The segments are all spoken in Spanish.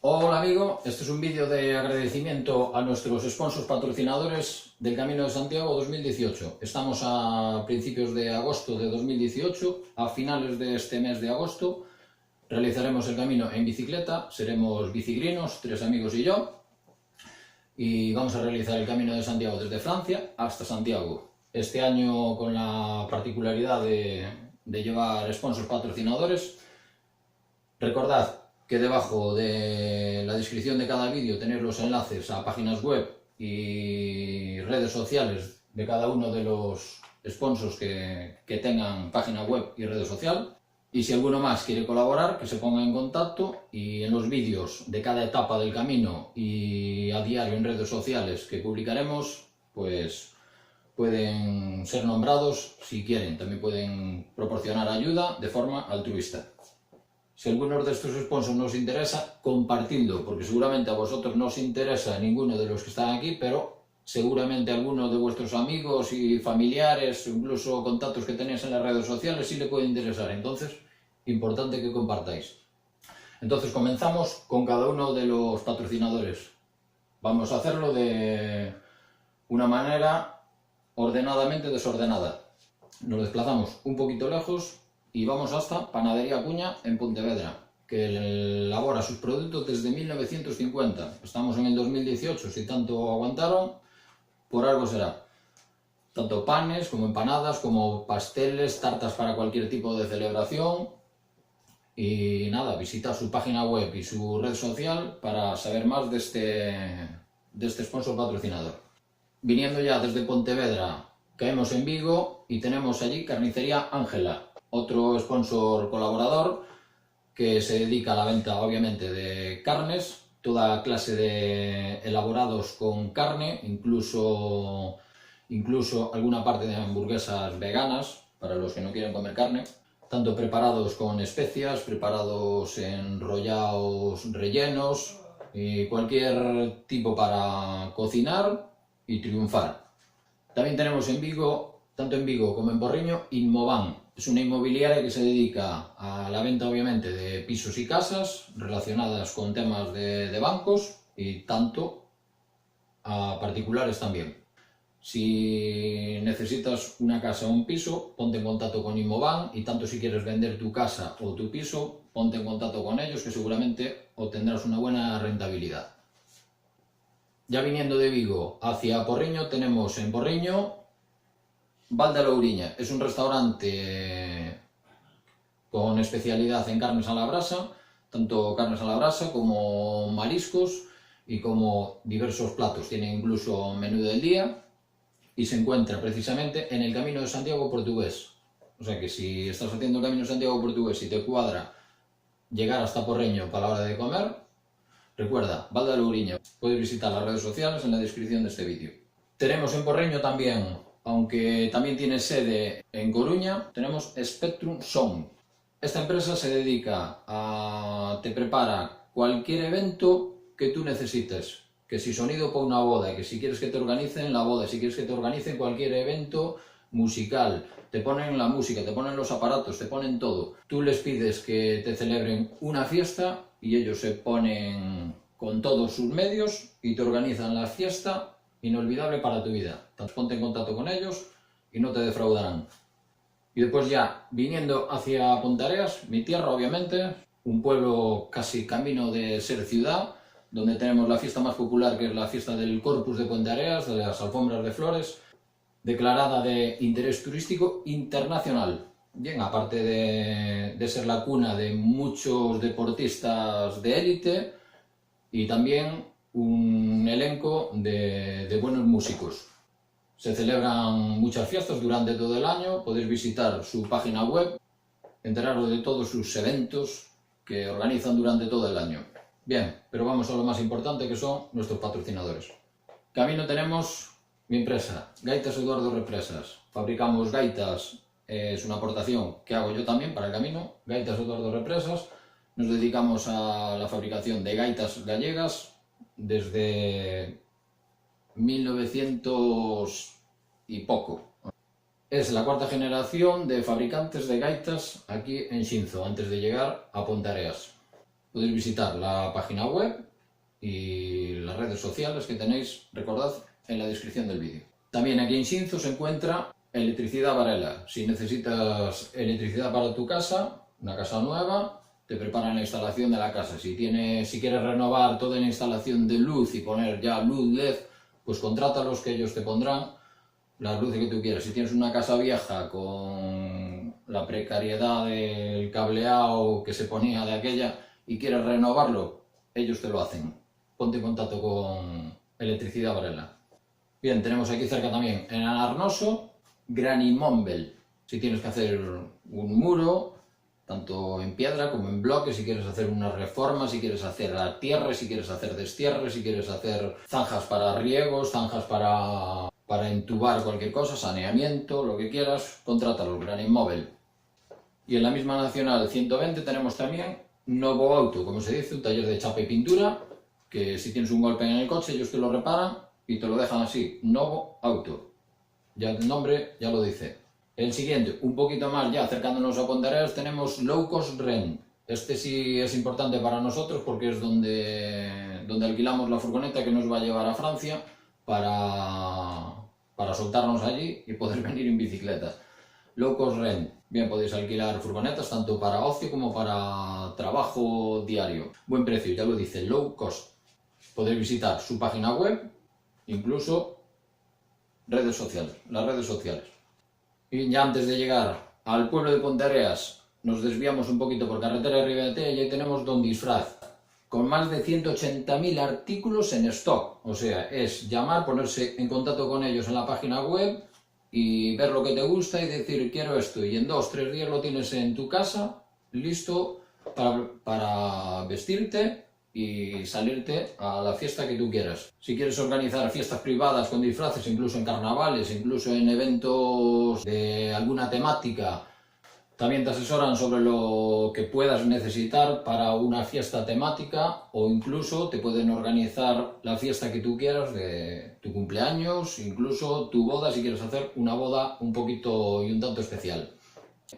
Hola amigo, este es un vídeo de agradecimiento a nuestros sponsors patrocinadores del Camino de Santiago 2018. Estamos a principios de agosto de 2018, a finales de este mes de agosto realizaremos el camino en bicicleta, seremos bicigrinos, 3 amigos y yo, y vamos a realizar el Camino de Santiago desde Francia hasta Santiago. Este año con la particularidad de llevar sponsors patrocinadores. Recordad que debajo de la descripción de cada vídeo tenéis los enlaces a páginas web y redes sociales de cada uno de los sponsors que tengan página web y red social. Y si alguno más quiere colaborar, que se ponga en contacto, y en los vídeos de cada etapa del camino y a diario en redes sociales que publicaremos, pues pueden ser nombrados si quieren. También pueden proporcionar ayuda de forma altruista. Si alguno de estos sponsors nos interesa, compartidlo, porque seguramente a vosotros no os interesa ninguno de los que están aquí, pero seguramente alguno de vuestros amigos y familiares, incluso contactos que tenéis en las redes sociales, sí le puede interesar. Entonces, importante que compartáis. Entonces comenzamos con cada uno de los patrocinadores. Vamos a hacerlo de una manera ordenadamente desordenada. Nos desplazamos un poquito lejos y vamos hasta Panadería Acuña en Pontevedra, que elabora sus productos desde 1950. Estamos en el 2018, si tanto aguantaron, por algo será. Tanto panes como empanadas, como pasteles, tartas para cualquier tipo de celebración. Y nada, visita su página web y su red social para saber más de este sponsor patrocinador. Viniendo ya desde Pontevedra, caemos en Vigo y tenemos allí Carnicería Ángela, otro sponsor colaborador que se dedica a la venta obviamente de carnes, toda clase de elaborados con carne, incluso alguna parte de hamburguesas veganas para los que no quieren comer carne, tanto preparados con especias, preparados enrollados, rellenos y cualquier tipo para cocinar y triunfar. También tenemos en Vigo, tanto en Vigo como en Porriño, Inmoban. Es una inmobiliaria que se dedica a la venta obviamente de pisos y casas relacionadas con temas de bancos y tanto a particulares también. Si necesitas una casa o un piso, ponte en contacto con Inmoban, y tanto si quieres vender tu casa o tu piso, ponte en contacto con ellos, que seguramente obtendrás una buena rentabilidad. Ya viniendo de Vigo hacia Porriño, tenemos en Porriño Val de Louriña. Es un restaurante con especialidad en carnes a la brasa, tanto carnes a la brasa como mariscos y como diversos platos. Tiene incluso menú del día y se encuentra precisamente en el Camino de Santiago Portugués. O sea que si estás haciendo el Camino de Santiago Portugués y te cuadra llegar hasta Porriño para la hora de comer, recuerda, Val de Louriña. Puedes visitar las redes sociales en la descripción de este vídeo. Tenemos en Porriño también, aunque también tiene sede en Coruña, tenemos Spectrum Sound. Esta empresa se dedica te prepara cualquier evento que tú necesites. Que si sonido para una boda, que si quieres que te organicen la boda, si quieres que te organicen cualquier evento musical, te ponen la música, te ponen los aparatos, te ponen todo. Tú les pides que te celebren una fiesta y ellos se ponen con todos sus medios y te organizan la fiesta inolvidable para tu vida. Entonces ponte en contacto con ellos y no te defraudarán. Y después ya, viniendo hacia Pontareas, mi tierra obviamente, un pueblo casi camino de ser ciudad, donde tenemos la fiesta más popular, que es la fiesta del Corpus de Pontareas, de las alfombras de flores, declarada de interés turístico internacional. Bien, aparte de ser la cuna de muchos deportistas de élite y también un elenco de buenos músicos. Se celebran muchas fiestas durante todo el año, podéis visitar su página web, enteraros de todos sus eventos que organizan durante todo el año. Bien, pero vamos a lo más importante, que son nuestros patrocinadores. Camino tenemos mi empresa, Gaitas Eduardo Represas. Fabricamos gaitas, es una aportación que hago yo también para el camino, Gaitas Eduardo Represas. Nos dedicamos a la fabricación de gaitas gallegas desde 1900 y poco. Es la cuarta generación de fabricantes de gaitas aquí en Xinzo, antes de llegar a Pontareas. podéis visitar la página web y las redes sociales que tenéis, recordad, en la descripción del vídeo. También aquí en Xinzo se encuentra Electricidad Varela. Si necesitas electricidad para tu casa, una casa nueva, te preparan la instalación de la casa. Si quieres renovar toda la instalación de luz y poner ya luz LED, pues contrátalos, que ellos te pondrán las luces que tú quieras. Si tienes una casa vieja con la precariedad del cableado que se ponía de aquella y quieres renovarlo, ellos te lo hacen. Ponte en contacto con Electricidad Varela. Bien, tenemos aquí cerca también en Alarnoso, Granimombel. Si tienes que hacer un muro, tanto en piedra como en bloque, si quieres hacer una reforma, si quieres hacer tierra, si quieres hacer destierre, si quieres hacer zanjas para riegos, zanjas para entubar cualquier cosa, saneamiento, lo que quieras, contrátalo, Granimombel. Y en la misma Nacional 120 tenemos también Novo Auto, como se dice, un taller de chapa y pintura, que si tienes un golpe en el coche ellos te lo reparan y te lo dejan así, Novo Auto. Ya el nombre ya lo dice. El siguiente, un poquito más ya acercándonos a Ponteareas, tenemos Low Cost Rent. Este sí es importante para nosotros porque es donde alquilamos la furgoneta que nos va a llevar a Francia para soltarnos allí y poder venir en bicicleta. Low Cost Rent. Bien, podéis alquilar furgonetas tanto para ocio como para trabajo diario. Buen precio, ya lo dice, low cost. Podéis visitar su página web, incluso redes sociales, las redes sociales. Y ya antes de llegar al pueblo de Ponteareas, nos desviamos un poquito por carretera de Ribeteja y ahí tenemos Don Disfraz, con más de 180.000 artículos en stock. O sea, es llamar, ponerse en contacto con ellos en la página web y ver lo que te gusta y decir quiero esto, y en 2-3 días lo tienes en tu casa, listo para vestirte y salirte a la fiesta que tú quieras. Si quieres organizar fiestas privadas con disfraces, incluso en carnavales, incluso en eventos de alguna temática, también te asesoran sobre lo que puedas necesitar para una fiesta temática, o incluso te pueden organizar la fiesta que tú quieras de tu cumpleaños, incluso tu boda si quieres hacer una boda un poquito y un tanto especial.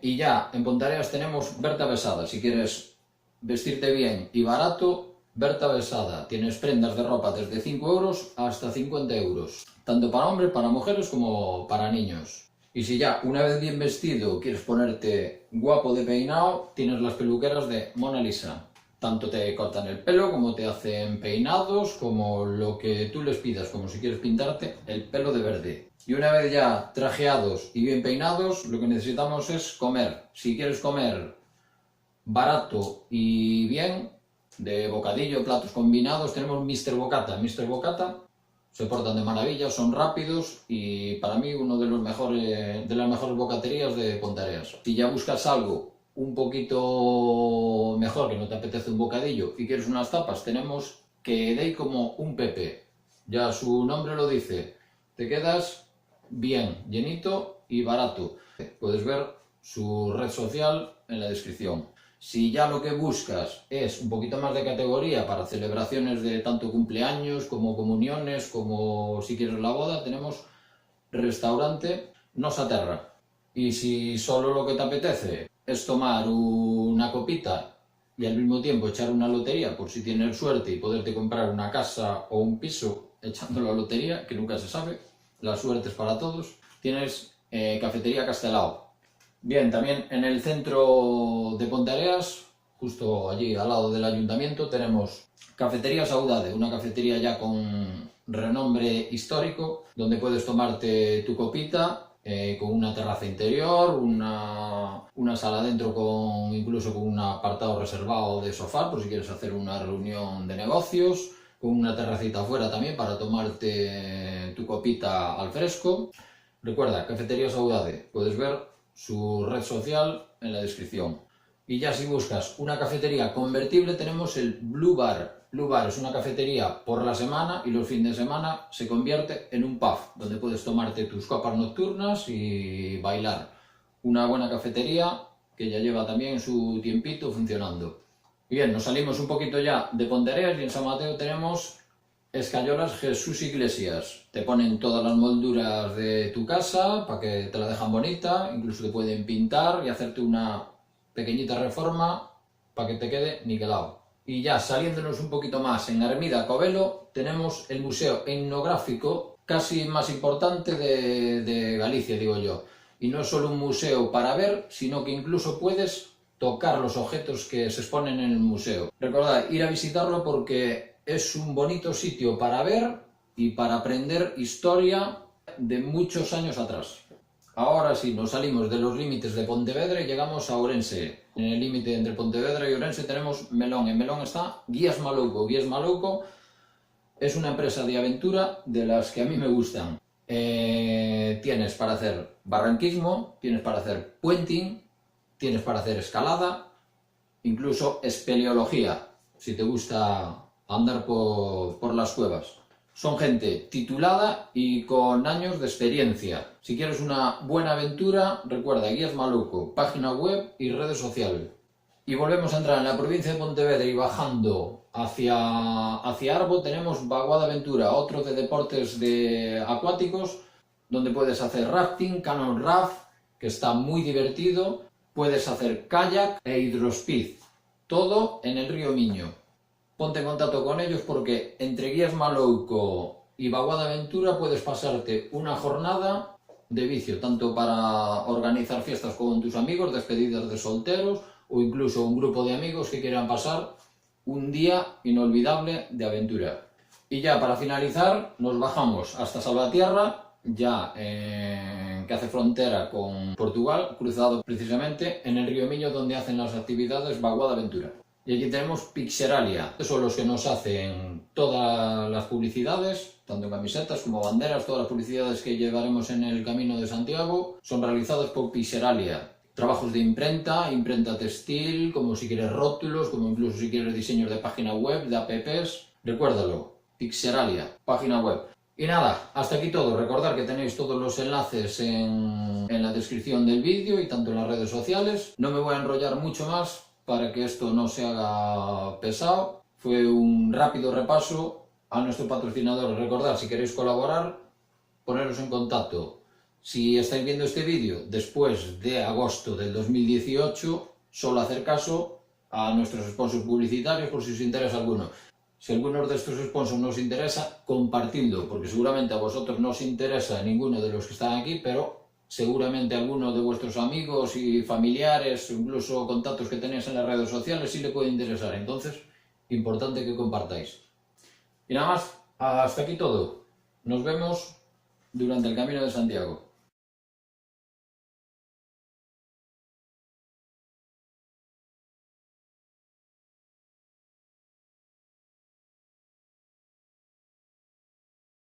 Y ya en Ponteareas tenemos Berta Besada. Si quieres vestirte bien y barato, Berta Besada. Tienes prendas de ropa desde 5 euros hasta 50 euros, tanto para hombres, para mujeres como para niños. Y si ya, una vez bien vestido, quieres ponerte guapo de peinado, tienes las peluqueras de Mona Lisa. Tanto te cortan el pelo, como te hacen peinados, como lo que tú les pidas, como si quieres pintarte el pelo de verde. Y una vez ya trajeados y bien peinados, lo que necesitamos es comer. Si quieres comer barato y bien, de bocadillo, platos combinados, tenemos Mr. Bocata. Mr. Bocata se portan de maravilla, son rápidos y para mí uno de las mejores bocaterías de Ponteareas. Si ya buscas algo un poquito mejor, que no te apetece un bocadillo y quieres unas tapas, tenemos que dei como un Pepe. Ya su nombre lo dice, te quedas bien, llenito y barato. Puedes ver su red social en la descripción. Si ya lo que buscas es un poquito más de categoría para celebraciones de tanto cumpleaños como comuniones, como si quieres la boda, tenemos restaurante Nosa Terra. Y si solo lo que te apetece es tomar una copita y al mismo tiempo echar una lotería, por si tienes suerte y poderte comprar una casa o un piso echando la lotería, que nunca se sabe, la suerte es para todos, tienes Cafetería Castelao. Bien, también en el centro de Ponteareas, justo allí al lado del ayuntamiento, tenemos Cafetería Saudade, una cafetería ya con renombre histórico, donde puedes tomarte tu copita, con una terraza interior, una sala dentro incluso con un apartado reservado de sofá, por si quieres hacer una reunión de negocios, con una terracita afuera también para tomarte tu copita al fresco. Recuerda, Cafetería Saudade, puedes ver su red social en la descripción. Y ya si buscas una cafetería convertible, tenemos el Blue Bar. Blue Bar es una cafetería por la semana y los fines de semana se convierte en un pub, donde puedes tomarte tus copas nocturnas y bailar. Una buena cafetería que ya lleva también su tiempito funcionando. Bien, nos salimos un poquito ya de Ponteareas y en San Mateo tenemos Escayolas Jesús Iglesias. Te ponen todas las molduras de tu casa para que te la dejan bonita, incluso te pueden pintar y hacerte una pequeñita reforma para que te quede niquelado. Y ya saliéndonos un poquito más en Ermida Covelo, tenemos el museo etnográfico casi más importante de Galicia, digo yo. Y no es solo un museo para ver, sino que incluso puedes tocar los objetos que se exponen en el museo. Recordad, ir a visitarlo porque es un bonito sitio para ver y para aprender historia de muchos años atrás. Ahora sí, nos salimos de los límites de Pontevedra y llegamos a Ourense. En el límite entre Pontevedra y Ourense tenemos Melón. En Melón está Guías Malouco. Guías Malouco es una empresa de aventura de las que a mí me gustan. Tienes para hacer barranquismo, tienes para hacer puenting, tienes para hacer escalada, incluso espeleología, si te gusta andar por las cuevas. Son gente titulada y con años de experiencia. Si quieres una buena aventura, recuerda Guías Malouco, página web y redes sociales. Y volvemos a entrar en la provincia de Pontevedra y bajando hacia Arbo tenemos Vaguada Aventura, otro de deportes acuáticos, donde puedes hacer rafting, canoe raft, que está muy divertido. Puedes hacer kayak e hidrospeed, todo en el río Miño. Ponte en contacto con ellos porque entre Guías Malouco y Vaguada Aventura puedes pasarte una jornada de vicio, tanto para organizar fiestas con tus amigos, despedidas de solteros o incluso un grupo de amigos que quieran pasar un día inolvidable de aventura. Y ya para finalizar nos bajamos hasta Salvatierra, ya que hace frontera con Portugal, cruzado precisamente en el río Miño donde hacen las actividades Vaguada Aventura. Y aquí tenemos Pixeralia, estos son los que nos hacen todas las publicidades, tanto camisetas como banderas, todas las publicidades que llevaremos en el Camino de Santiago son realizadas por Pixeralia. Trabajos de imprenta textil, como si quieres rótulos, como incluso si quieres diseños de página web, de apps. Recuérdalo, Pixeralia, página web. Y nada, hasta aquí todo. Recordad que tenéis todos los enlaces en la descripción del vídeo y tanto en las redes sociales. No me voy a enrollar mucho más para que esto no se haga pesado. Fue un rápido repaso a nuestro patrocinador. Recordad, si queréis colaborar, poneros en contacto. Si estáis viendo este vídeo después de agosto del 2018, solo hacer caso a nuestros sponsors publicitarios por si os interesa alguno. Si alguno de estos sponsors no os interesa, compartidlo, porque seguramente a vosotros no os interesa ninguno de los que están aquí, pero seguramente alguno de vuestros amigos y familiares, incluso contactos que tenéis en las redes sociales, sí le puede interesar. Entonces, importante que compartáis. Y nada más, hasta aquí todo. Nos vemos durante el Camino de Santiago.